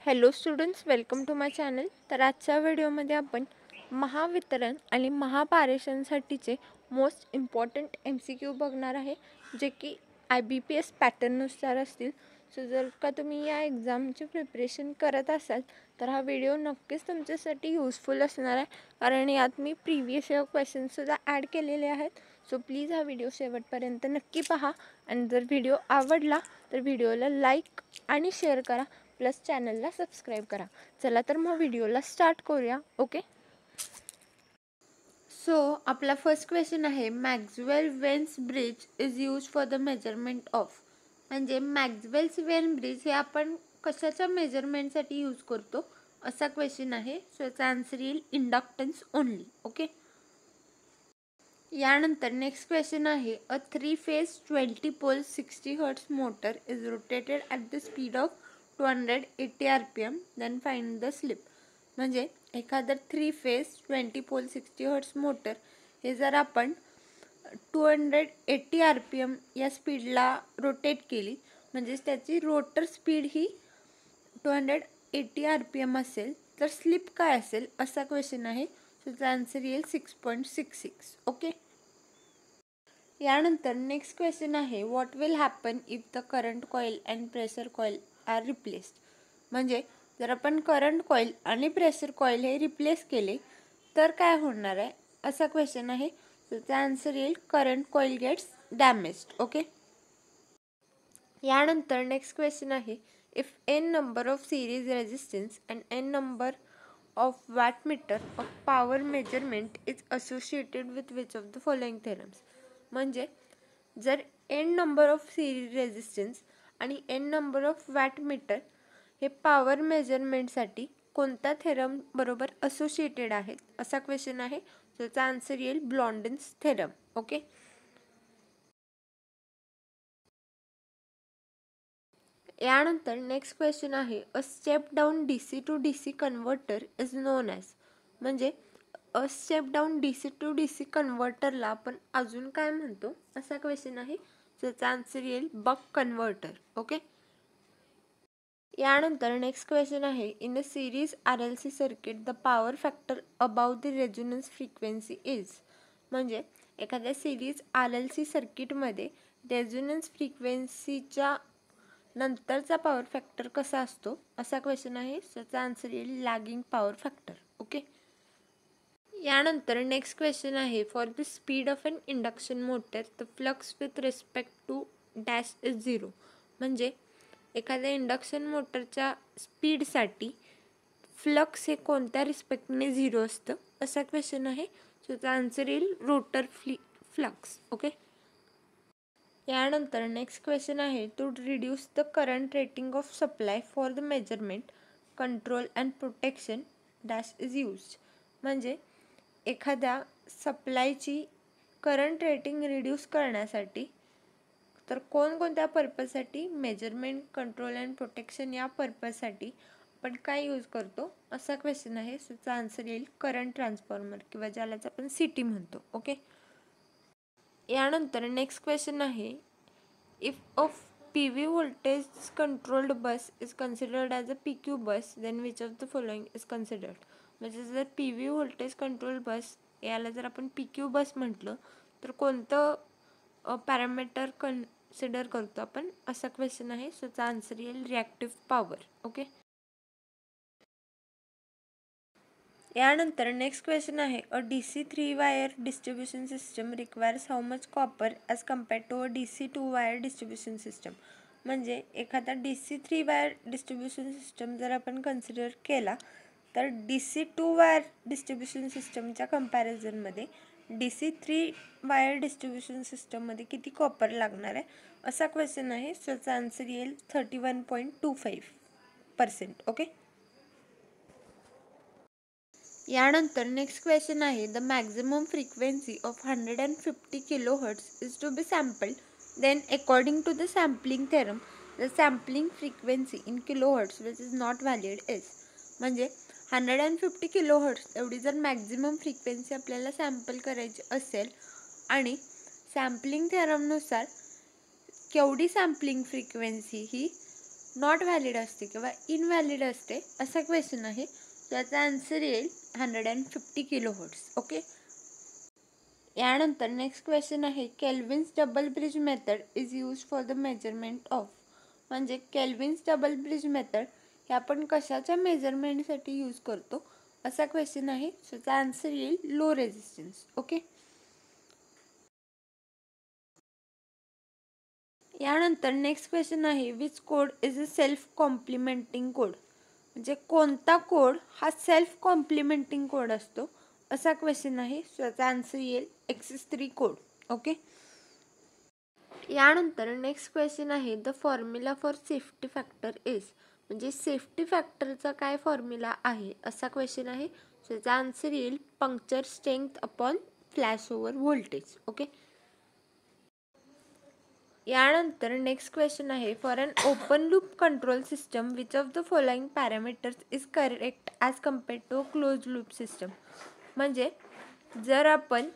Hello students, welcome to my channel. तर आजच्या व्हिडिओमध्ये आपण महावितरण आणि महापारेषणसाठीचे मोस्ट इम्पॉर्टंट MCQ बघणार आहे, जे की IBPS पॅटर्ननुसार असतील. सो जर का तुम्ही या एक्झामची प्रिपरेशन करत असाल तर हा व्हिडिओ नक्कीच तुमच्यासाठी यूजफुल असणार आहे, कारण यात मी प्रिव्हियस इयर क्वेश्चनसुद्धा ॲड केलेले आहेत. सो प्लीज हा व्हिडिओ शेवटपर्यंत नक्की पहा, आणि जर व्हिडिओ आवडला तर व्हिडिओला लाईक आणि शेअर करा, प्लस चॅनलला सबस्क्राईब करा. चला तर मग व्हिडिओला स्टार्ट करूया. ओके, सो आपला फर्स्ट क्वेश्चन आहे, Maxwell veins bridge is use for the measurement of. म्हणजे मॅक्सवेल्स वेन ब्रिज हे आपण कशाच्या मेजरमेंटसाठी यूज करतो असा क्वेश्चन आहे. सो याचा आन्सर येईल इंडक्टन्स ओनली. ओके, यानंतर नेक्स्ट क्वेश्चन आहे, a 3 phase 20 pole 60 hertz motor is rotated at the speed of 280 RPM, then find the slip. म्हणजे एखादं 3 फेज 20 पोल 60 हर्ट्ज मोटर हे जर आपण 280 RPM या स्पीडला रोटेट केली, म्हणजे त्याची रोटर स्पीड ही 280 RPM असेल, तर स्लिप काय असेल असा क्वेश्चन आहे. त्याचा आन्सर येईल 6.66. ओके, यानंतर नेक्स्ट क्वेश्चन आहे, what will happen if the current coil and pressure coil are replaced. म्हणजे जर आपण करंट कॉईल आणि प्रेशर कॉईल हे रिप्लेस केले तर काय होणार आहे असा क्वेश्चन आहे. त्याचा आन्सर येईल current coil gets damaged. Okay, यानंतर नेक्स्ट क्वेश्चन आहे, if n number of series resistance and n number of wattmeter of power measurement is associated with which of the following theorems. म्हणजे जर n number of series resistance आणि n number of wattmeter हे power मेजरमेंटसाठी कोणत्या theorem बरोबर associated आहेत असा question आहे. त्याचा आन्सर येईल ब्लॉन्डिन्स थेरम. ओके, यानंतर नेक्स्ट क्वेश्चन आहे, a step down DC to DC converter is known as. म्हणजे a step down DC to DC कन्व्हर्टरला आपण अजून काय म्हणतो असा क्वेश्चन आहे. त्याचा आन्सर येईल बक कन्व्हर्टर. ओके, यानंतर नेक्स्ट क्वेश्चन आहे, in a series RLC circuit the power factor above the resonance frequency is. म्हणजे एखाद्या सिरीज RLC सर्किटमध्ये रेझोनन्स फ्रिक्वेन्सीच्या नंतरचा पॉवर फॅक्टर कसा असतो असा क्वेश्चन आहे. त्याचा आन्सर येईल लॅगिंग पॉवर फॅक्टर. ओके, यानंतर नेक्स्ट क्वेश्चन आहे, for the speed of an induction motor the flux with respect to dash is 0. म्हणजे एखाद्या इंडक्शन मोटरच्या स्पीडसाठी फ्लक्स हे कोणत्या रिस्पेक्टने 0 असतं असा क्वेश्चन आहे. त्याचा आन्सर येईल रोटर फ्लक्स. ओके, यानंतर नेक्स्ट क्वेश्चन आहे, to reduce the current rating of supply for the measurement control and protection dash is used. म्हणजे एखाद्या सप्लायची करंट रेटिंग रिड्यूस करण्यासाठी तर कोणकोणत्या पर्पजसाठी मेजरमेंट कंट्रोल अँड प्रोटेक्शन या पर्पजसाठी आपण काय यूज करतो असा क्वेश्चन आहे. त्याचा आन्सर येईल करंट ट्रान्सफॉर्मर किंवा ज्यालाच आपण CT म्हणतो. ओके, यानंतर नेक्स्ट क्वेश्चन आहे, if a PV voltage controlled bus is considered as a PQ bus then which of the following is considered. म्हणजे जर PV व्होल्टेज कंट्रोल बस याला जर आपण PQ बस म्हटलं तर कोणतं पॅरामीटर कन्सिडर करतो आपण असा क्वेश्चन आहे. त्याचा आन्सर येईल रिॲक्टिव्ह पॉवर. ओके, यानंतर नेक्स्ट क्वेश्चन आहे, a DC 3 wire distribution system requires how much copper as compared to a DC 2 wire distribution system. म्हणजे एखादा DC 3 वायर डिस्ट्रीब्युशन सिस्टम जर आपण कन्सिडर केला तर DC 2 वायर डिस्ट्रीब्युशन सिस्टमच्या कंपॅरिझनमध्ये DC 3 वायर डिस्ट्रीब्युशन सिस्टममध्ये किती कॉपर लागणार आहे असा क्वेश्चन आहे. त्याचा आन्सर येईल 31.25%. ओके, यानंतर नेक्स्ट क्वेश्चन आहे, the maximum frequency of 150 kHz is to be sampled then according to the sampling theorem the sampling frequency in kilohertz which is not valid is. म्हणजे 150 kHz एवढी जर maximum frequency आपल्याला sample करायची असेल आणि sampling थेरमनुसार केवढी sampling frequency he not valid असते किंवा इनव्हॅलिड असते असा क्वेश्चन आहे. त्याचा आन्सर येईल 150 किलोहर्ट्झ. ओके. यानंतर नेक्स्ट क्वेश्चन आहे Kelvin's double bridge method is use for the measurement of. म्हणजे केल्विन्स डबल ब्रिज मेथड हे आपण कशाच्या मेजरमेंटसाठी यूज करतो असा क्वेश्चन आहे. त्याचा आन्सर येईल लो रेझिस्टन्स. ओके. यानंतर नेक्स्ट क्वेश्चन आहे which code is a self complementing code. म्हणजे कोणता कोड हा सेल्फ कॉम्प्लिमेंटिंग कोड असतो असा क्वेश्चन आहे. त्याचा आन्सर येईल X3 कोड. ओके. यानंतर नेक्स्ट क्वेश्चन आहे the formula for safety factor is. म्हणजे सेफ्टी फॅक्टरचा काय फॉर्म्युला आहे असा क्वेश्चन आहे. त्याचा आन्सर येईल puncture strength upon flash over voltage. Okay. यानंतर नेक्स्ट क्वेश्चन आहे for an open loop control system which of the following parameters is correct as compared to close loop system. म्हणजे जर आपण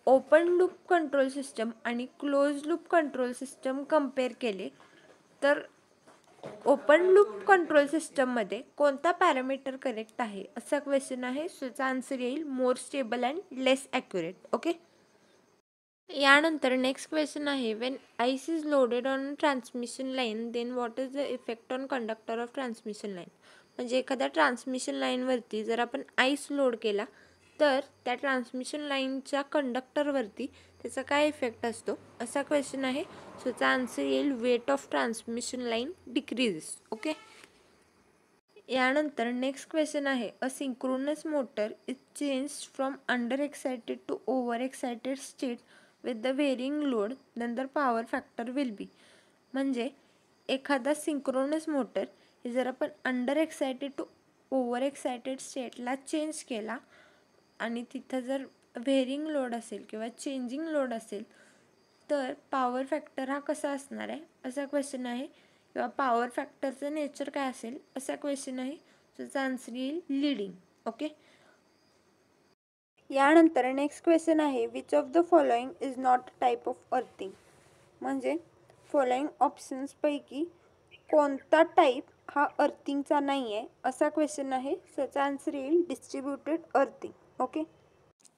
ओपन लूप कंट्रोल सिस्टम आणि close loop control system compare केले तर open loop control सिस्टममध्ये कोणता parameter correct आहे असा क्वेश्चन आहे. त्याचा आन्सर येईल more stable and less accurate. Okay. यानंतर नेक्स्ट क्वेश्चन आहे when ice is loaded on transmission line then what is the effect on conductor of transmission line. म्हणजे एखाद्या ट्रान्समिशन लाईनवरती जर आपण आईस लोड केला तर त्या ट्रान्समिशन लाईनच्या कंडक्टरवरती त्याचा काय इफेक्ट असतो असा क्वेश्चन आहे. त्याचा आन्सर येईल weight of transmission line decreases. Okay. यानंतर नेक्स्ट क्वेश्चन आहे a synchronous motor is change from under excited to over excited state with the varying load then the power factor will be. म्हणजे एखादा synchronous motor हे जर आपण under excited to over excited स्टेटला change केला आणि तिथं जर व्हेरिंग लोड असेल किंवा चेंजिंग लोड असेल तर पॉवर फॅक्टर हा कसा असणार आहे असा क्वेश्चन आहे. किंवा पॉवर फॅक्टरचं नेचर काय असेल असा क्वेश्चन आहे. त्याचा आन्सर येईल लीडिंग. ओके. यानंतर नेक्स्ट क्वेश्चन आहे which of the following is not type of earthing. म्हणजे फॉलोइंग ऑप्शन्सपैकी कोणता टाईप हा अर्थिंगचा नाही आहे असा क्वेश्चन आहे. त्याचा आन्सर येईल डिस्ट्रीब्युटेड अर्थिंग. ओके.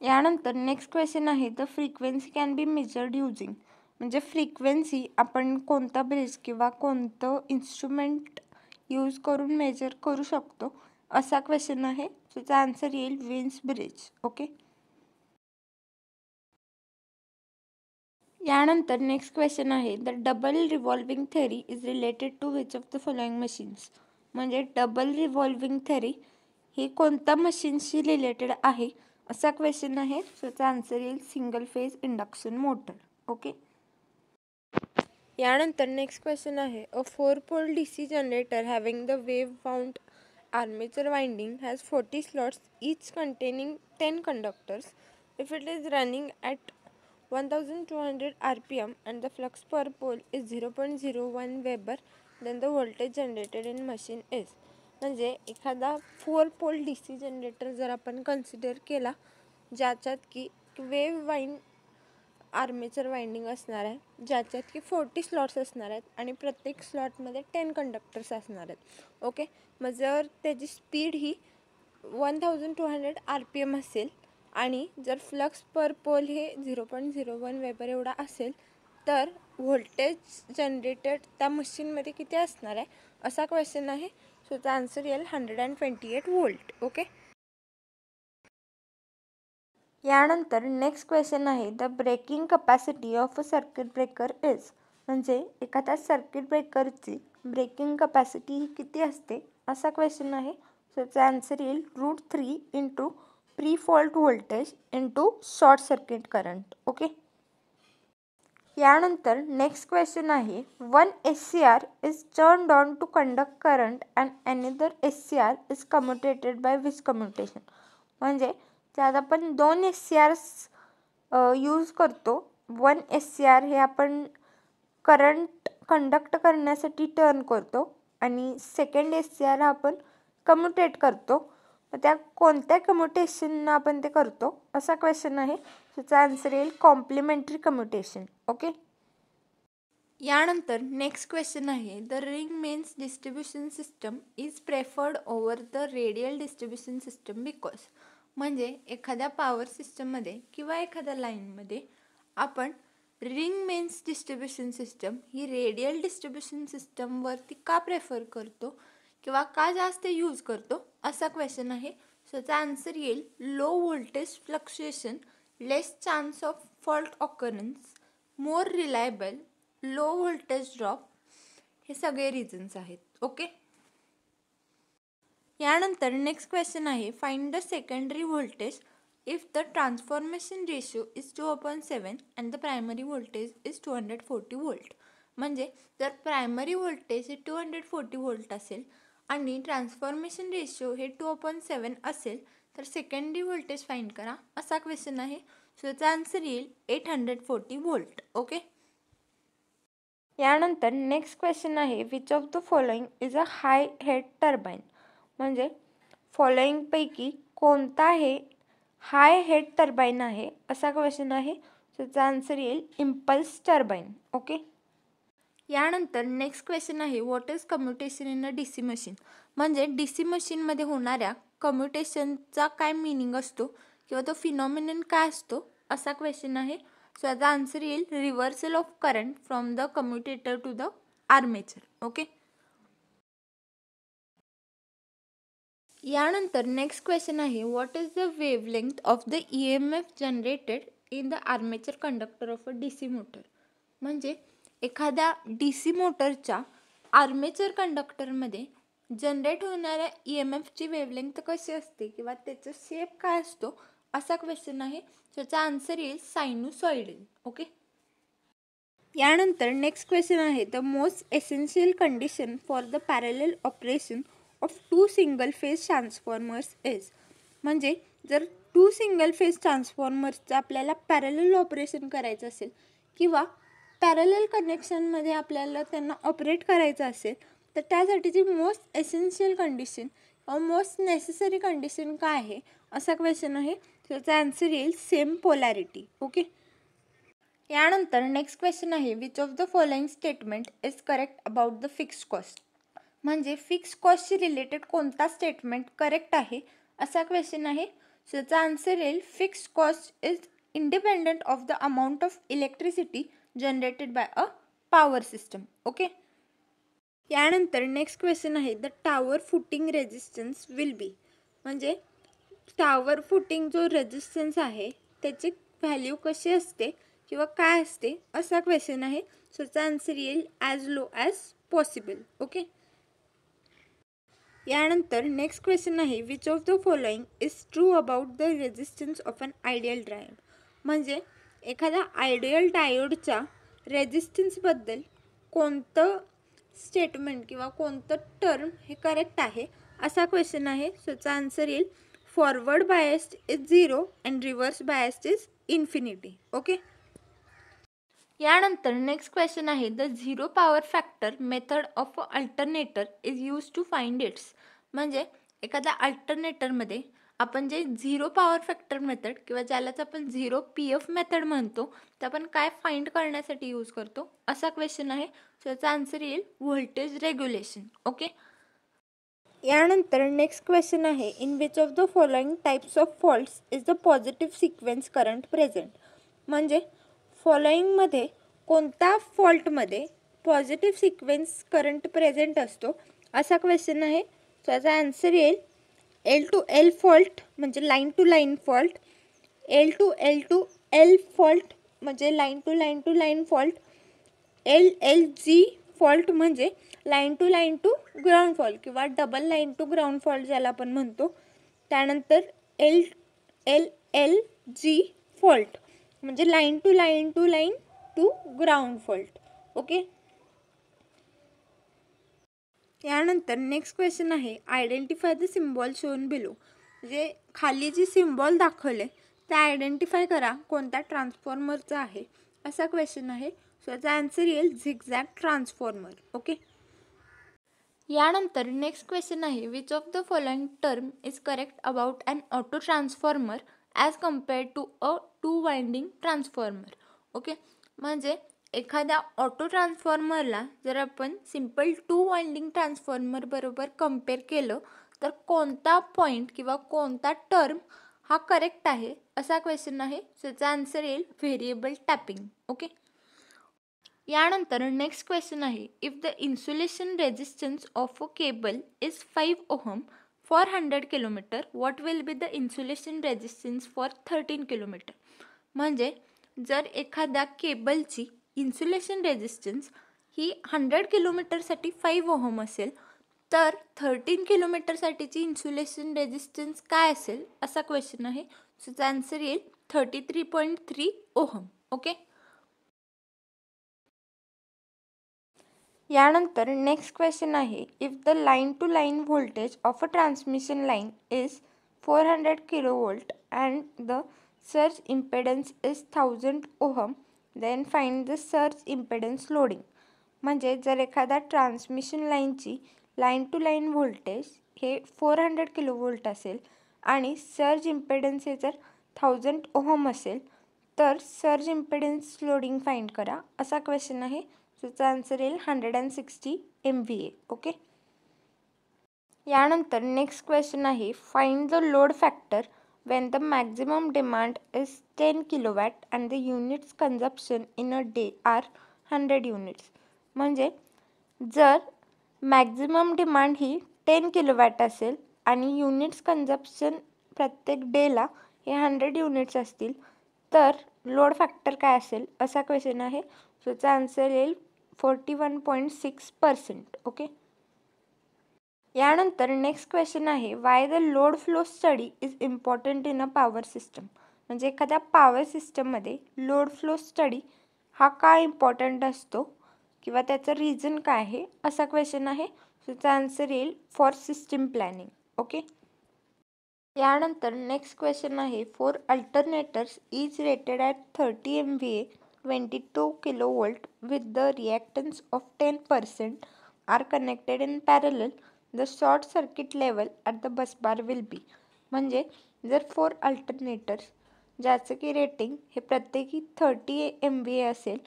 यानंतर नेक्स्ट क्वेश्चन आहे the frequency can be measured using. म्हणजे फ्रिक्वेन्सी आपण कोणता ब्रिज किंवा कोणतं इन्स्ट्रुमेंट यूज करून मेजर करू शकतो असा क्वेश्चन आहे. त्याचा आन्सर येईल विन्स ब्रिज. ओके. यानंतर नेक्स्ट क्वेश्चन आहे the double revolving theory is related to which of the following machines. म्हणजे डबल रिव्हॉल्विंग थेरी ही कोणत्या मशीन्सशी रिलेटेड आहे असा क्वेश्चन आहे. त्याचा आन्सर येईल single phase induction motor. Okay. यानंतर नेक्स्ट क्वेश्चन आहे a 4 pole DC generator having the wave wound armature winding has 40 slots each containing 10 conductors. If it is running at 1200 RPM and the flux per pole is 0.01 Weber, then the voltage generated in machine is. म्हणजे एखादा 4 pole DC generator जर आपण consider केला ज्याच्यात की wave wind armature winding असणार आहे, ज्याच्यात की 40 स्लॉट्स असणार आहेत आणि प्रत्येक स्लॉटमध्ये 10 कंडक्टर्स असणार आहेत. ओके. मग जर त्याची स्पीड ही 1200 RPM असेल आणि जर फ्लक्स पर पोल हे 0.01 वेबर एवढा असेल तर व्होल्टेज जनरेटेड त्या मशीनमध्ये किती असणार आहे असा क्वेश्चन आहे. सो त्याचा आन्सर येईल 128 वोल्ट. ओके. यानंतर नेक्स्ट क्वेश्चन आहे the breaking capacity of a circuit breaker is. म्हणजे एखाद्या सर्किट ब्रेकरची ब्रेकिंग कपॅसिटी ही किती असते असा क्वेश्चन आहे. त्याचा आन्सर येईल √3 into pre fault voltage into short circuit current. Okay. यानंतर नेक्स्ट क्वेश्चन आहे 1 SCR is turned on to conduct current and another SCR is commutated by which commutation. म्हणजे त्यात आपण 2 SCRs यूज करतो. 1 SCR हे आपण करंट कंडक्ट करण्यासाठी turn करतो आणि सेकंड SCR हा आपण कम्युटेट करतो. मग त्या कोणत्या कम्युटेशननं आपण ते करतो असा क्वेश्चन आहे. त्याचा आन्सर येईल कॉम्प्लिमेंटरी कम्युटेशन. ओके. यानंतर नेक्स्ट क्वेश्चन आहे, the ring mains distribution system is preferred over the radial distribution system because. म्हणजे एखाद्या पॉवर सिस्टममध्ये किंवा एखाद्या लाईनमध्ये आपण रिंग मेन्स डिस्ट्रीब्युशन सिस्टम ही रेडियल डिस्ट्रीब्युशन सिस्टमवरती का प्रेफर करतो किंवा का जास्त यूज करतो असा क्वेश्चन आहे. सो याचा आन्सर येईल low voltage fluctuation, less chance of fault occurrence, more reliable, low voltage drop, हे सगळे रिझन्स आहेत. ओके. यानंतर नेक्स्ट क्वेश्चन आहे, find the secondary voltage if the transformation ratio is 2/7 and the primary voltage is 240 volt. म्हणजे जर primary voltage हे 240 volt असेल आणि ट्रान्सफॉर्मेशन रेशिओ हे 2/7 असेल तर सेकंडरी व्होल्टेज फाइंड करा असा क्वेश्चन आहे. सो याचा आन्सर येईल 840 व्होल्ट. ओके. यानंतर नेक्स्ट क्वेश्चन आहे, which of the following is a high head turbine. म्हणजे फॉलोइंगपैकी कोणता हे हाय हेड टर्बाईन आहे असा क्वेश्चन आहे. सो त्याचा आन्सर येईल इम्पल्स टर्बाईन. ओके. यानंतर नेक्स्ट क्वेश्चन आहे, what is commutation in a DC machine. म्हणजे DC मशीनमध्ये होणाऱ्या कम्युटेशनचा काय मिनिंग असतो किंवा तो फिनॉमिनन काय असतो असा क्वेश्चन आहे. सो याचा आन्सर येईल reversal of current from the commutator to the armature. Okay. यानंतर नेक्स्ट क्वेश्चन आहे, what is the wavelength of the EMF generated in the armature conductor of a DC motor. म्हणजे एखाद्या DC मोटरच्या armature कंडक्टरमध्ये generate होणाऱ्या EMFची wavelength कशी असते किंवा त्याचा शेप काय असतो असा क्वेश्चन आहे. त्याचा आन्सर येईल सायनुसॉइडल. ओके. यानंतर नेक्स्ट क्वेश्चन आहे, the most essential condition for the parallel operation of 2 single phase transformers is. म्हणजे जर 2 सिंगल फेज ट्रान्सफॉर्मर्सचं आपल्याला पॅरलल ऑपरेशन करायचं असेल किंवा पॅरलल कनेक्शनमध्ये आपल्याला त्यांना ऑपरेट करायचं असेल तर त्यासाठीची मोस्ट एसेन्शियल कंडिशन किंवा मोस्ट नेसेसरी कंडिशन काय आहे असा क्वेश्चन आहे. त्याचा आन्सर येईल सेम पोलॅरिटी. ओके. यानंतर नेक्स्ट क्वेश्चन आहे, which of the following statement is correct about the fixed cost. म्हणजे फिक्स कॉस्टशी रिलेटेड कोणता स्टेटमेंट करेक्ट आहे असा क्वेश्चन आहे. सो याचा आन्सर येईल fixed cost is independent of the amount of electricity generated by a power system. Okay. यानंतर next question आहे, the tower footing resistance will be. म्हणजे टॉवर फुटिंग जो रेजिस्टन्स आहे त्याची व्हॅल्यू कशी असते किंवा काय असते असा क्वेश्चन आहे. सो याचा आन्सर येईल as low as possible. Okay. यानंतर नेक्स्ट क्वेश्चन आहे, which of the following is true about the resistance of an ideal diode. म्हणजे एखाद्या आयडियल डायोडच्या रेजिस्टन्सबद्दल कोणतं स्टेटमेंट किंवा कोणतं टर्म हे करेक्ट आहे असा क्वेश्चन आहे. सो याचा आन्सर येईल forward biased is 0 and reverse biased is infinity. Okay. यानंतर नेक्स्ट क्वेश्चन आहे, the zero power factor method of alternator is use to find its. म्हणजे एखाद्या अल्टरनेटरमध्ये आपण जे झिरो पॉवर फॅक्टर मेथड किंवा ज्यालाच आपण 0 PF मेथड म्हणतो ते आपण काय फाइंड करण्यासाठी यूज करतो असा क्वेश्चन आहे. सो याचा आन्सर येईल व्होल्टेज रेग्युलेशन. ओके. यानंतर नेक्स्ट क्वेश्चन आहे, in which of the following types of faults is the positive sequence current present. म्हणजे फॉलोइंगमध्ये कोणत्या फॉल्टमध्ये पॉझिटिव्ह सिक्वेन्स करंट प्रेझेंट असतो असा क्वेश्चन आहे. सो याचा आन्सर येईल L to L फॉल्ट म्हणजे line to line fault, L to L to L fault म्हणजे line to line fault, LLG fault म्हणजे लाईन टू ग्राउंड फॉल्ट किंवा double line to ground fault ज्याला आपण म्हणतो. त्यानंतर LLG फॉल्ट म्हणजे line to ground fault. Okay. यानंतर next question आहे, identify the symbol shown below. म्हणजे खाली जी सिम्बॉल दाखवले ते आयडेंटिफाय करा कोणत्या ट्रान्सफॉर्मरचा आहे असा क्वेश्चन आहे. सो याचा आन्सर येईल झिगझॅग ट्रान्सफॉर्मर. ओके. यानंतर नेक्स्ट क्वेश्चन आहे, which of the following term is correct about an auto transformer as compared to a 2 winding transformer. Okay. म्हणजे एखाद्या ऑटो ट्रान्सफॉर्मरला जर आपण सिम्पल 2 वाइंडिंग ट्रान्सफॉर्मर बरोबर कम्पेअर केलं तर कोणता पॉईंट किंवा कोणता टर्म हा करेक्ट आहे असा क्वेश्चन आहे. सो याचा आन्सर येईल व्हेरिएबल टॅपिंग. ओके. यानंतर नेक्स्ट क्वेश्चन आहे, if the insulation resistance of a cable is 5 ohm for 100 kilometre, what will be the insulation resistance for 13 kilometre. म्हणजे जर एखाद्या केबलची इन्सुलेशन रेजिस्टन्स ही 100 किलोमीटरसाठी 5 ओहम असेल तर 13 किलोमीटरसाठीची इन्सुलेशन रेजिस्टन्स काय असेल असा क्वेश्चन आहे. सो याचा आन्सर येईल 33.3 ओहम. ओके. यानंतर नेक्स्ट क्वेश्चन आहे, if the line to line voltage of a transmission line is 400 kilovolt and the surge impedance is 1000 ohm then find the surge impedance loading. म्हणजे जर एखाद्या transmission लाईनची line to line voltage हे 400 kilovolt असेल आणि surge impedance हे जर 1000 ohm असेल तर सर्ज इम्पेडन्स लोडिंग फाइंड करा असा क्वेश्चन आहे. सो याचा आन्सर येईल 160 MVA. ओके. यानंतर नेक्स्ट क्वेश्चन आहे, find the load factor when the maximum demand is 10 kilowatt and the units consumption in a day are 100 units. म्हणजे जर मॅक्झिमम डिमांड ही 10 kilowatt असेल आणि युनिट्स कन्झप्शन प्रत्येक डेला हे 100 युनिट्स असतील तर लोड फॅक्टर काय असेल असा क्वेश्चन आहे. सो याचा आन्सर येईल 41.6%. ओके. यानंतर नेक्स्ट क्वेश्चन आहे, why the load flow study is important in a power system. म्हणजे एखाद्या पॉवर सिस्टममध्ये लोड फ्लो स्टडी हा का इम्पॉर्टंट असतो किंवा त्याचं रिझन काय आहे असा क्वेश्चन आहे. सो याचा आन्सर येईल फॉर सिस्टम प्लॅनिंग. ओके. यानंतर नेक्स्ट क्वेश्चन आहे, four alternators is rated at 30 MVA 22 kilovolt with the reactance of 10% are connected in parallel, the short circuit level at the bus bar will be. म्हणजे जर 4 alternators ज्याचं की rating हे प्रत्येकी 30 MVA असेल,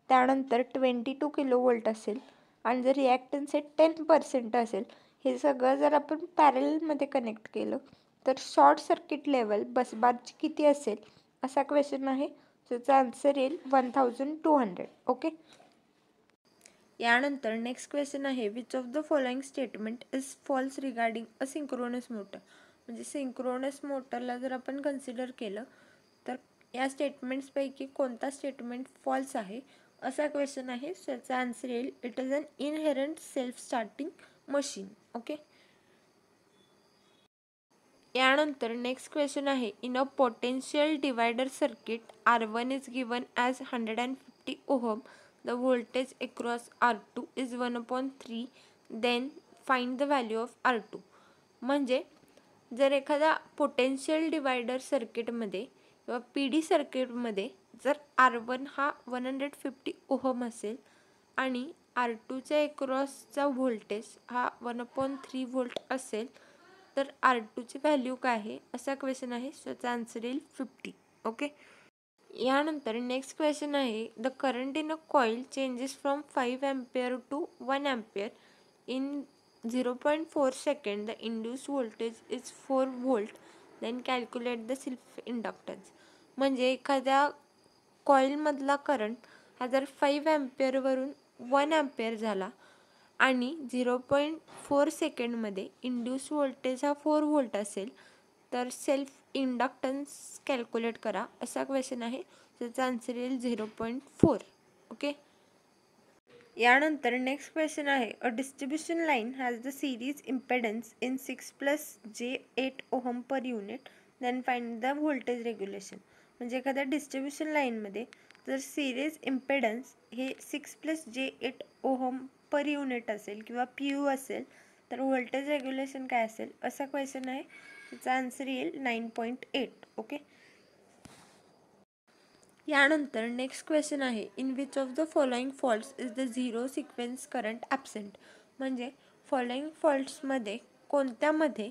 त्यानंतर 22 किलोवोल्ट असेल आणि जर रिॲक्टन्स हे 10% असेल, हे सगळं जर आपण पॅरलमध्ये कनेक्ट केलं तर शॉर्ट सर्किट लेवल बसबारची किती असेल असा क्वेश्चन आहे. त्याचा आन्सर येईल 1200. ओके. यानंतर नेक्स्ट क्वेश्चन आहे, which of the following statement is false regarding a synchronous motor. म्हणजे सिंक्रोनस मोटरला जर आपण कन्सिडर केलं तर या स्टेटमेंट्सपैकी कोणता स्टेटमेंट फॉल्स आहे असा क्वेश्चन आहे. सो याचा आन्सर येईल it is an inherent self starting machine. Okay. यानंतर नेक्स्ट क्वेश्चन आहे, in a potential divider circuit R1 is given as 150 ohm, the voltage across R2 is 1/3, then find the value of R2. म्हणजे जर एखाद्या potential divider सर्किटमध्ये किंवा PD सर्किटमध्ये जर R1 हा 150 ओहम असेल आणि R2च्या अक्रॉसचा व्होल्टेज हा 1/3 व्होल्ट असेल तर R2ची व्हॅल्यू काय आहे असा क्वेश्चन आहे. सो याचा आन्सर येईल 50. ओके. यानंतर नेक्स्ट क्वेश्चन आहे, the current in a coil changes from 5 ampere to 1 ampere in 0.4 second, the induce voltage is 4 volt, then calculate the self inductance. म्हणजे एखाद्या कॉईलमधला करंट हा जर 5 एम्पियरवरून 1 एम्पियर झाला आणि 0.4 सेकंडमध्ये इंड्यूस व्होल्टेज हा 4 व्होल्ट असेल तर सेल्फ इंडक्टन्स कॅल्क्युलेट करा असा क्वेश्चन आहे. त्याचा आन्सर येईल 0.4. ओके. यानंतर नेक्स्ट क्वेश्चन आहे, a distribution line has the series impedance in 6+J8 ohm per unit, then find the voltage regulation. म्हणजे एखाद्या डिस्ट्रीब्युशन लाईनमध्ये जर सिरीज इम्पेडन्स हे 6+J8 ओहम पर युनिट असेल किंवा PU असेल तर व्होल्टेज रेग्युलेशन काय असेल असा क्वेश्चन आहे. त्याचा आन्सर येईल 9.8. ओके. यानंतर नेक्स्ट क्वेश्चन आहे, in which of the following faults is the zero sequence current absent. म्हणजे फॉलोइंग फॉल्ट्समध्ये कोणत्यामध्ये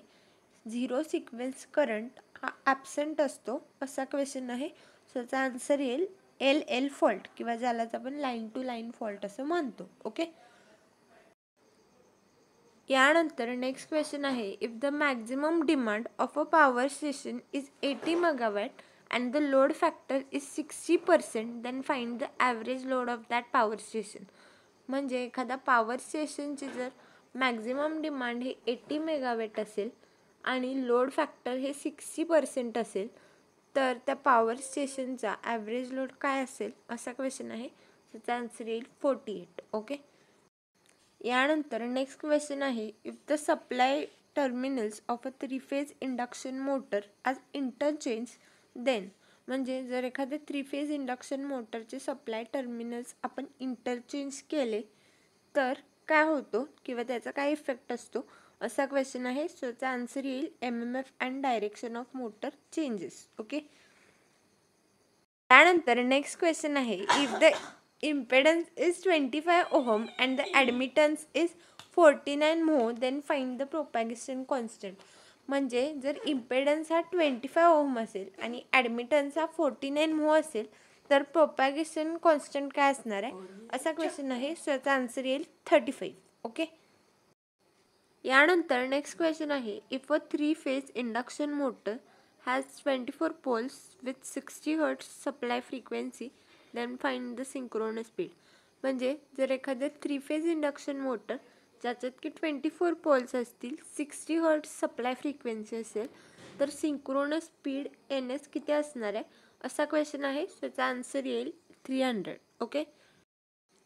झिरो सिक्वेन्स करंट हा ॲबसेंट असतो असा क्वेश्चन आहे. सो याचा आन्सर येईल LL फॉल्ट किंवा ज्यालाच आपण लाईन टू लाईन फॉल्ट असं म्हणतो. ओके. यानंतर नेक्स्ट क्वेश्चन आहे, if the maximum demand of a power station is 80 megawatt and the load factor is 60%, then find the average load of that power station. म्हणजे एखादा power स्टेशनची जर maximum demand हे 80 megawatt असेल आणि load factor हे 60% असेल, तर त्या पॉवर स्टेशनचा ॲव्हरेज लोड काय असेल असा क्वेश्चन आहे. त्याचा आन्सर येईल 48. ओके. यानंतर नेक्स्ट क्वेश्चन आहे, if the supply terminals of a 3-फेज induction motor as interchange then. म्हणजे जर एखाद्या 3-फेज इंडक्शन मोटरचे सप्लाय टर्मिनल्स आपण इंटरचेंज केले तर काय होतो किंवा त्याचा काय इफेक्ट असतो असा क्वेश्चन आहे. सो त्याचा आन्सर येईल MMF and direction of motor changes. Okay. त्यानंतर नेक्स्ट क्वेश्चन आहे, if the impedance is 25 ohm and the admittance is 49 mho, then find the propagation constant. म्हणजे जर इम्पेडन्स हा 25 ओम असेल आणि ॲडमिटन्स हा 49 mho असेल तर प्रोपॅगेशन कॉन्स्टंट काय असणार आहे असा क्वेश्चन आहे. सो याचा आन्सर येईल 35. ओके. यानंतर नेक्स्ट क्वेश्चन आहे, इफ अ 3-फेज induction motor has 24 poles with 60 Hz supply frequency, then find the synchronous speed. म्हणजे जर एखाद्या 3-फेज इंडक्शन मोटर ज्याच्यात की 24 पोल्स असतील, 60 Hz सप्लाय फ्रिक्वेन्सी असेल, तर सिंक्रोनस स्पीड NS किती असणार आहे असा क्वेश्चन आहे. सो त्याचा आन्सर येईल 300. ओके.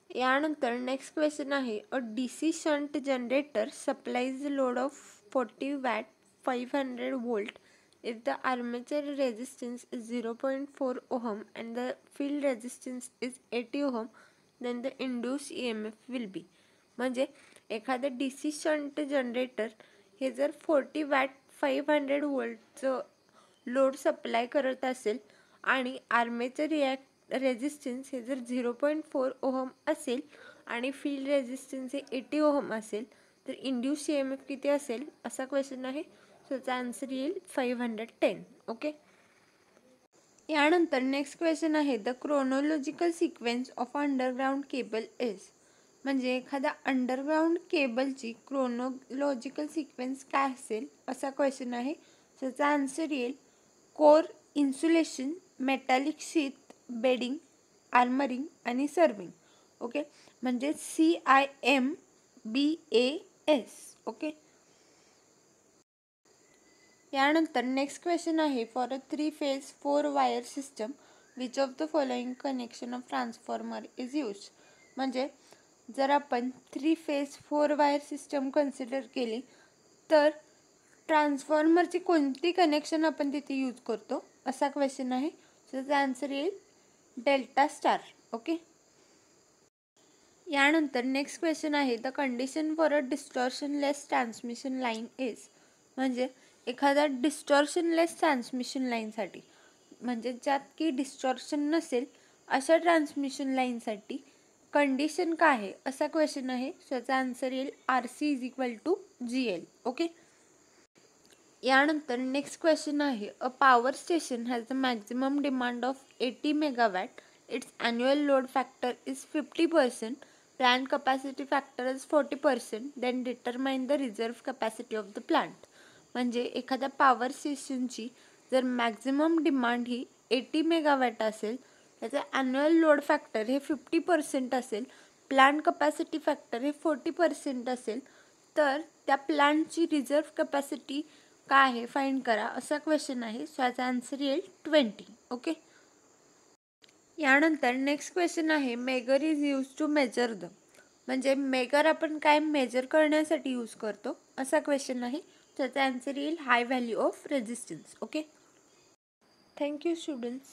यानंतर नेक्स्ट क्वेश्चन आहे, a DC shunt generator supplies load of 40 watt 500 volt if the armature resistance is 0.4 ohm and the field resistance is 80 ohm, then the induced EMF will be. म्हणजे एखादं DC shunt generator हे जर 40 watt 500 वोल्टचं load supply करत असेल आणि armature resistance हे जर 0.4 ohm असेल आणि फील्ड रेझिस्टन्स हे 80 ओहम असेल, तर इंड्यूस EMF किती असेल असा क्वेश्चन आहे. सो त्याचा आन्सर येईल 510. ओके. यानंतर नेक्स्ट क्वेश्चन आहे, the chronological sequence of underground cable is. म्हणजे एखाद्या अंडरग्राउंड केबलची क्रोनॉलॉजिकल सिक्वेन्स काय असेल असा क्वेश्चन आहे. सो त्याचा आन्सर येईल core, insulation, metallic sheath, bedding, armouring आणि सर्विंग. ओके. म्हणजे CIMBAS. ओके. यानंतर नेक्स्ट क्वेश्चन आहे, फॉर अ 3-फेज 4-वायर system which of the following connection of transformer is use. म्हणजे जर आपण 3-फेज 4-वायर सिस्टम कन्सिडर केली तर ट्रान्सफॉर्मरची कोणती कनेक्शन आपण तिथे यूज करतो असा क्वेश्चन आहे. त्याचा आन्सर येईल डेल्टा स्टार. ओके. यानंतर नेक्स्ट क्वेश्चन आहे, the condition for a distortionless transmission line is. म्हणजे एखाद्या डिस्टॉर्शनलेस ट्रान्समिशन लाईनसाठी, म्हणजे ज्यात की डिस्टॉर्शन नसेल अशा ट्रान्समिशन लाईनसाठी कंडिशन काय आहे असा क्वेश्चन आहे. त्याचा आन्सर येईल RC = GL. ओके. यानंतर नेक्स्ट क्वेश्चन आहे, a power station has the maximum demand of 80 megawatt, its annual load factor is 50%, plant capacity factor is 40%, then determine the reserve capacity of the plant. म्हणजे एखाद्या power स्टेशनची जर maximum demand ही 80 megawatt असेल, त्याचा annual load factor हे 50% असेल, plant capacity factor हे 40% असेल, तर त्या प्लांटची रिझर्व्ह कॅपॅसिटी काय आहे फाइंड करा असा क्वेश्चन आहे. सो याचा आन्सर येईल 20. ओके. यानंतर नेक्स्ट क्वेश्चन आहे, megger is use to measure the. म्हणजे मेगर आपण काय मेजर करण्यासाठी यूज करतो असा क्वेश्चन आहे. त्याचा आन्सर येईल high value of resistance. Okay. Thank you students.